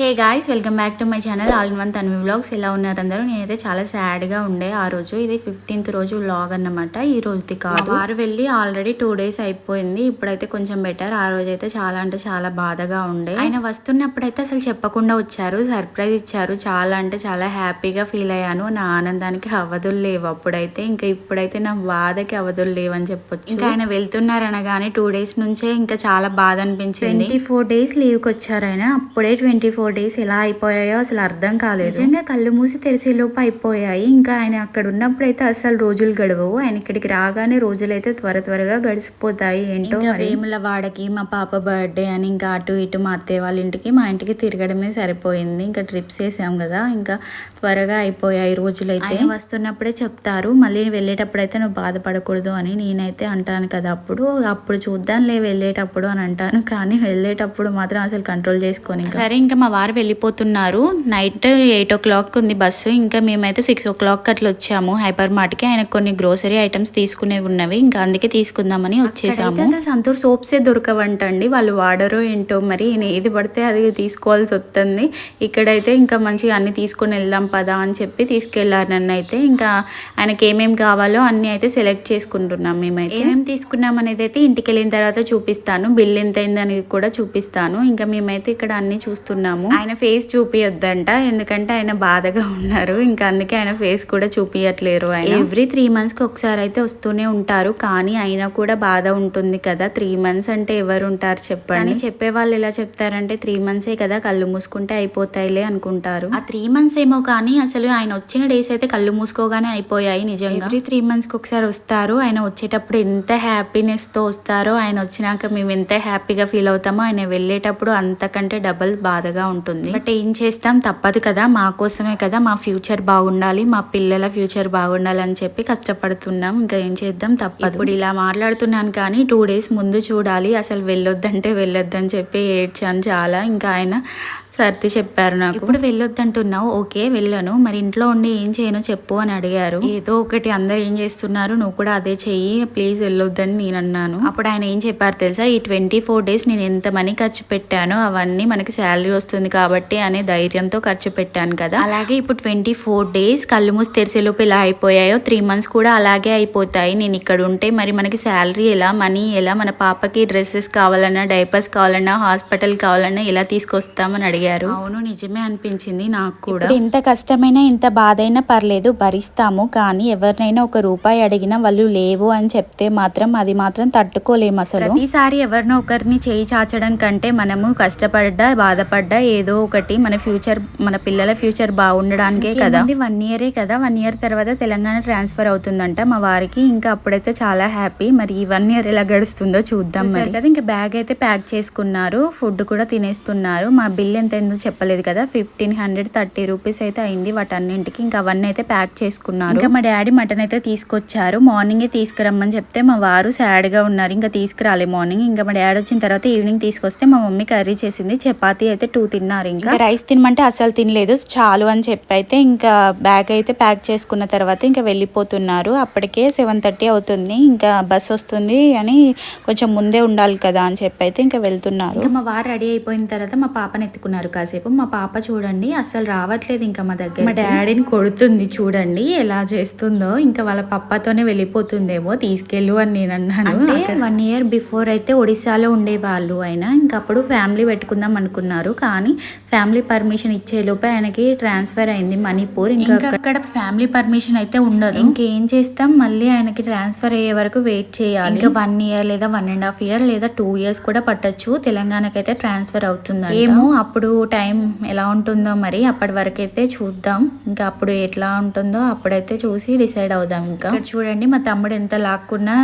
Hey guys, welcome back to my channel all in one Tanvi vlogs. ఎలా ఉన్నారు అందరూ? నేనైతే చాలా సాడ్గా ఉండే ఆ రోజు. ఇది 15th రోజు వ్లాగ్ అన్నమాట. ఈ రోజుది కాదు. వారు వెళ్ళి ఆల్రెడీ 2 days అయిపోయింది. ఇప్పుడైతే కొంచెం బెటర్. ఆ రోజు అయితే చాలా అంటే చాలా బాధగా ఉండే. ఆయన వస్తున్నప్పుడైతే అసలు చెప్పకుండా వచ్చారు, సర్ప్రైజ్ ఇచ్చారు. చాలా అంటే చాలా హ్యాపీగా ఫీల్ అయ్యాను. నా ఆనందానికి అవధులు లేవు అప్పుడైతే. ఇంకా ఇప్పుడైతే నా బాధకి అవధులు లేవు అని చెప్పొచ్చు. ఇంకా ఆయన వెళ్తున్నారనగానే 2 days నుంచే ఇంకా చాలా బాధ అనిపించింది. 24 days లీవ్కి వచ్చారు ఆయన. అప్పుడే 24 days ఎలా అయిపోయాయో అసలు అర్థం కాలేదు. నిజంగా కళ్ళు మూసి తెరిసేలోపు అయిపోయాయి. ఇంకా ఆయన అక్కడ ఉన్నప్పుడైతే అసలు రోజులు గడవవు. ఆయన ఇక్కడికి రాగానే రోజులైతే త్వరగా గడిచిపోతాయి. ఏంటో వేములవాడకి మా పాప బర్త్డే అని ఇంకా అటు ఇటు మా అత్తయ్య వాళ్ళ ఇంటికి మా ఇంటికి తిరగడమే సరిపోయింది. ఇంకా ట్రిప్స్ వేసాం కదా, ఇంకా త్వరగా అయిపోయాయి రోజులైతే. వస్తున్నప్పుడే చెప్తారు, మళ్ళీ వెళ్ళేటప్పుడైతే నువ్వు బాధపడకూడదు అని. నేనైతే అంటాను కదా, అప్పుడు చూద్దాంలే వెళ్ళేటప్పుడు అని అంటాను. కానీ వెళ్ళేటప్పుడు మాత్రం అసలు కంట్రోల్ చేసుకొని సరే. ఇంకా మా వారు వెళ్ళిపోతున్నారు. నైట్ 8 o'clock ఉంది బస్సు. ఇంకా మేమైతే 6 o'clock అట్లా వచ్చాము హైపర్ మార్ట్కి. ఆయనకు కొన్ని గ్రోసరీ ఐటమ్స్ తీసుకునేవి ఉన్నవి, ఇంకా అందుకే తీసుకుందామని వచ్చేసాము. అసలు సంతూర్ సోప్సే దొరకవంటండి, వాళ్ళు వాడరో ఏంటో మరి. ఏది పడితే అది తీసుకోవాల్సి వస్తుంది. ఇక్కడైతే ఇంకా మంచిగా అన్ని తీసుకొని వెళ్దాం పదా అని చెప్పి తీసుకెళ్లారు నన్ను అయితే. ఇంకా ఆయనకి ఏమేమి కావాలో అన్ని అయితే సెలెక్ట్ చేసుకుంటున్నాం మేమైతే. ఏమేమి తీసుకున్నాం అనేది అయితే ఇంటికి వెళ్ళిన తర్వాత చూపిస్తాను. బిల్ ఎంత అయిందని కూడా చూపిస్తాను. ఇంకా మేమైతే ఇక్కడ అన్ని చూస్తున్నాము. ఆయన ఫేస్ చూపియొద్దంట, ఎందుకంటే ఆయన బాధగా ఉన్నారు. ఇంకా అందుకే ఆయన ఫేస్ కూడా చూపియట్లేరు. ఆయన ఎవ్రీ 3 monthsకి ఒకసారి అయితే వస్తూనే ఉంటారు. కానీ అయినా కూడా బాధ ఉంటుంది కదా. 3 months అంటే ఎవరు ఉంటారు చెప్పండి. చెప్పే వాళ్ళు ఎలా చెప్తారంటే 3 monthsే కదా, కళ్ళు మూసుకుంటే అయిపోతాయిలే అనుకుంటారు. ఆ 3 months ఏమో కానీ అసలు ఆయన వచ్చిన డేస్ అయితే కళ్ళు మూసుకోగానే అయిపోయాయి నిజంగా. ఎవ్రీ 3 monthsకి ఒకసారి వస్తారు. ఆయన వచ్చేటప్పుడు ఎంత హ్యాపీనెస్ తో వస్తారో, ఆయన వచ్చినాక మేము ఎంత హ్యాపీగా ఫీల్ అవుతామో, ఆయన వెళ్ళేటప్పుడు అంతకంటే డబల్ బాధగా ఉంటుంది. బట్ ఏం చేస్తాం, తప్పదు కదా. మా కోసమే కదా, మా ఫ్యూచర్ బాగుండాలి, మా పిల్లల ఫ్యూచర్ బాగుండాలి అని చెప్పి కష్టపడుతున్నాం. ఇంకా ఏం చేద్దాం, తప్పదు. ఇప్పుడు ఇలా మాట్లాడుతున్నాను కానీ 2 days ముందు చూడాలి. అసలు వెళ్ళొద్దంటే వెళ్ళొద్దని చెప్పి ఏడ్చాను చాలా. ఇంకా ఆయన సర్ది చెప్పారు నాకు. ఇప్పుడు వెళ్ళొద్దంటున్నావు, ఓకే వెళ్ళను, మరి ఇంట్లో ఉండి ఏం చేయను చెప్పు అని అడిగారు. ఏదో ఒకటి, అందరు ఏం చేస్తున్నారు నువ్వు కూడా అదే చెయ్యి, ప్లీజ్ వెళ్ళొద్దని నేను అన్నాను. అప్పుడు ఆయన ఏం చెప్పారు తెలుసా, ఈ 24 days నేను ఎంత మనీ ఖర్చు పెట్టానో అవన్నీ మనకి శాలరీ వస్తుంది కాబట్టి అనే ధైర్యంతో ఖర్చు పెట్టాను కదా. అలాగే ఇప్పుడు 24 days కళ్ళు మూసి తెరిసేలోపు ఎలా అయిపోయాయో 3 months కూడా అలాగే అయిపోతాయి. నేను ఇక్కడ ఉంటే మరి మనకి శాలరీ ఎలా, మనీ ఎలా, మన పాపకి డ్రెస్సెస్ కావాలన్నా, డైపర్స్ కావాలన్నా, హాస్పిటల్ కావాలన్నా ఎలా తీసుకొస్తామని అడిగారు. అవును, నిజమే అనిపించింది నాకు కూడా. ఎంత కష్టమైనా ఎంత బాధ అయినా పర్లేదు భరిస్తాము, కానీ ఎవరినైనా 1 రూపాయి అడిగినా వాళ్ళు లేవు అని చెప్తే మాత్రం అది మాత్రం తట్టుకోలేము అసలు. ప్రతిసారి ఎవరినో ఒకరిని చేయి చాచడం కంటే మనము కష్టపడ్డా బాధపడ్డా ఏదో ఒకటి మన ఫ్యూచర్, మన పిల్లల ఫ్యూచర్ బాగుండడానికే కదా. 1 year కదా, 1 year తర్వాత తెలంగాణ ట్రాన్స్ఫర్ అవుతుందంట మా వారికి. ఇంకా అప్పుడైతే చాలా హ్యాపీ. మరి ఈ 1 year ఎలా గడుస్తుందో చూద్దాం మరి కదా. ఇంకా బ్యాగ్ అయితే ప్యాక్ చేసుకున్నారు, ఫుడ్ కూడా తినేస్తున్నారు. మా బిల్ ఎంత ఎందుకు చెప్పలేదు కదా, 1530 rupees అయితే అయింది వాటన్నింటికి. ఇంకా అవన్నీ అయితే ప్యాక్ చేసుకున్నారు. ఇంకా మా డాడీ మటన్ అయితే తీసుకొచ్చారు. మార్నింగే తీసుకురమ్మని చెప్తే మా వారు సాడ్ గా ఉన్నారు, ఇంకా తీసుకురాలే మార్నింగ్. ఇంకా మా డాడీ వచ్చిన తర్వాత ఈవినింగ్ తీసుకొస్తే మా మమ్మీ కర్రీ చేసింది, చపాతీ అయితే 2 తిన్నారు. ఇంకా రైస్ తినమంటే అసలు తినలేదు, చాలు అని చెప్పి అయితే ఇంకా బ్యాగ్ అయితే ప్యాక్ చేసుకున్న తర్వాత ఇంకా వెళ్ళిపోతున్నారు. అప్పటికే 7:30 అవుతుంది. ఇంకా బస్ వస్తుంది అని కొంచెం ముందే ఉండాలి కదా అని చెప్పి అయితే ఇంకా వెళ్తున్నారు. ఇంకా మా వారు రెడీ అయిపోయిన తర్వాత మా పాపని ఎత్తుకున్నారు కాసేపు. మా పాప చూడండి అసలు రావట్లేదు ఇంకా మా దగ్గర. మా డాడీని కొడుతుంది చూడండి ఎలా చేస్తుందో. ఇంకా వాళ్ళ పప్పతోనే వెళ్ళిపోతుందేమో, తీసుకెళ్ళు అని నేను అన్నాను. అంటే 1 year బిఫోర్ అయితే ఒడిశాలో ఉండేవాళ్ళు ఆయన. ఇంకా అప్పుడు ఫ్యామిలీ పెట్టుకుందాం అనుకున్నారు, కానీ ఫ్యామిలీ పర్మిషన్ ఇచ్చేలోపే ఆయనకి ట్రాన్స్ఫర్ అయింది మణిపూర్. ఇంకా అక్కడ ఫ్యామిలీ పర్మిషన్ అయితే ఉండదు. ఇంకేం చేస్తాం, మళ్ళీ ఆయనకి ట్రాన్స్ఫర్ అయ్యే వరకు వెయిట్ చేయాలి. ఇంకా 1 year లేదా 1.5 years లేదా 2 years కూడా పట్టొచ్చు తెలంగాణకైతే ట్రాన్స్ఫర్ అవుతుంది. ఏమో అప్పుడు టైం ఎలా ఉంటుందో మరి, అప్పటి వరకు అయితే చూద్దాం. ఇంకా అప్పుడు ఎట్లా ఉంటుందో అప్పుడైతే చూసి డిసైడ్ అవుదాం. ఇంకా చూడండి మా తమ్ముడు ఎంత లాక్కున్నా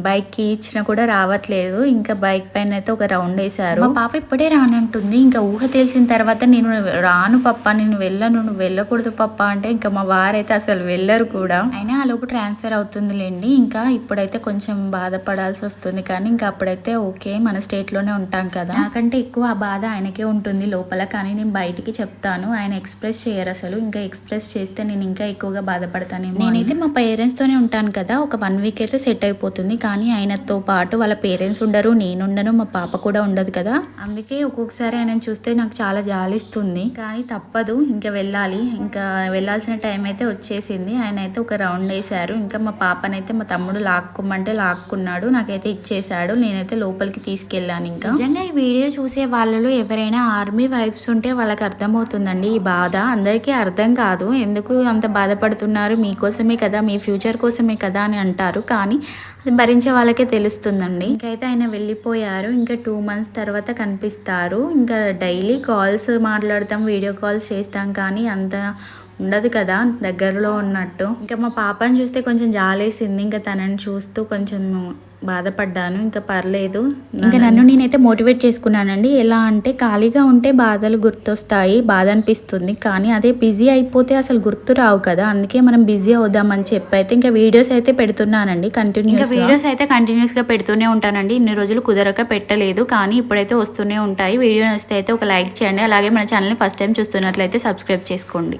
బైక్ కి ఇచ్చినా కూడా రావట్లేదు. ఇంకా బైక్ పైన అయితే ఒక రౌండ్ వేశారు. మా పాప ఇప్పుడే రానంటుంది. ఇంకా ఊహ తెలిసిన తర్వాత నేను రాను పప్ప, నేను వెళ్ళను, నువ్వు వెళ్ళకూడదు పప్ప అంటే ఇంకా మా వారైతే అసలు వెళ్ళరు కూడా. అయినా ఆ లోపు ట్రాన్స్ఫర్ అవుతుందిలేండి. ఇంకా ఇప్పుడైతే కొంచెం బాధపడాల్సి వస్తుంది, కానీ ఇంకా అప్పుడైతే ఓకే, మన స్టేట్ లోనే ఉంటాం కదా. నాకంటే ఎక్కువ ఆ బాధ ఆయనకే ఉంటుంది లోపల. లోపల, కానీ నేను బయటికి చెప్తాను. ఆయన ఎక్స్ప్రెస్ చేయరు అసలు. ఇంకా ఎక్స్ప్రెస్ చేస్తే నేను ఇంకా ఎక్కువగా బాధపడతానేమో. నేనైతే మా పేరెంట్స్తోనే ఉంటాను కదా, ఒక 1 వీక్ అయితే సెట్ అయిపోతుంది. కానీ ఆయనతో పాటు వాళ్ళ పేరెంట్స్ ఉండరు, నేను ఉండను, మా పాప కూడా ఉండదు కదా. అందుకే ఒక్కొక్కసారి ఆయనను చూస్తే నాకు చాలా జాలిస్తుంది. కానీ తప్పదు, ఇంకా వెళ్ళాలి. ఇంకా వెళ్ళాల్సిన టైం అయితే వచ్చేసింది. ఆయన అయితే ఒక రౌండ్ వేశారు. ఇంకా మా పాపనైతే మా తమ్ముడు లాక్కోమంటే లాక్కున్నాడు, నాకైతే ఇచ్చేసాడు. నేనైతే లోపలికి తీసుకెళ్ళాను. ఇంకా నిజంగా ఈ వీడియో చూసే వాళ్ళలో ఎవరైనా ఆర్మీ వైఫ్స్ ఉంటే వాళ్ళకి అర్థమవుతుందండి ఈ బాధ. అందరికీ అర్థం కాదు, ఎందుకు అంత బాధపడుతున్నారు, మీకోసమే కదా, మీ ఫ్యూచర్ కోసమే కదా అని అంటారు. కానీ అది భరించే వాళ్ళకే తెలుస్తుందండి. ఇంకైతే ఆయన వెళ్ళిపోయారు. ఇంకా 2 months తర్వాత కనిపిస్తారు. ఇంకా డైలీ కాల్స్ మాట్లాడతాం, వీడియో కాల్స్ చేస్తాం, కానీ అంత ఉండదు కదా దగ్గరలో ఉన్నట్టు. ఇంకా మా పాపని చూస్తే కొంచెం జాలేసింది. ఇంకా తనని చూస్తూ కొంచెం బాధపడ్డాను. ఇంకా పర్లేదు, ఇంకా నన్ను నేనైతే మోటివేట్ చేసుకున్నానండి. ఎలా అంటే ఖాళీగా ఉంటే బాధలు గుర్తొస్తాయి, బాధ అనిపిస్తుంది. కానీ అదే బిజీ అయిపోతే అసలు గుర్తు రావు కదా. అందుకే మనం బిజీ అవుదామని చెప్పి అయితే ఇంకా వీడియోస్ అయితే పెడుతున్నానండి కంటిన్యూస్. వీడియోస్ అయితే కంటిన్యూస్గా పెడుతూనే ఉంటానండి. ఇన్ని రోజులు కుదరక పెట్టలేదు, కానీ ఇప్పుడైతే వస్తూనే ఉంటాయి. వీడియో నచ్చితే అయితే ఒక లైక్ చేయండి. అలాగే మన ఛానల్ని ఫస్ట్ టైం చూస్తున్నట్లయితే సబ్స్క్రైబ్ చేసుకోండి.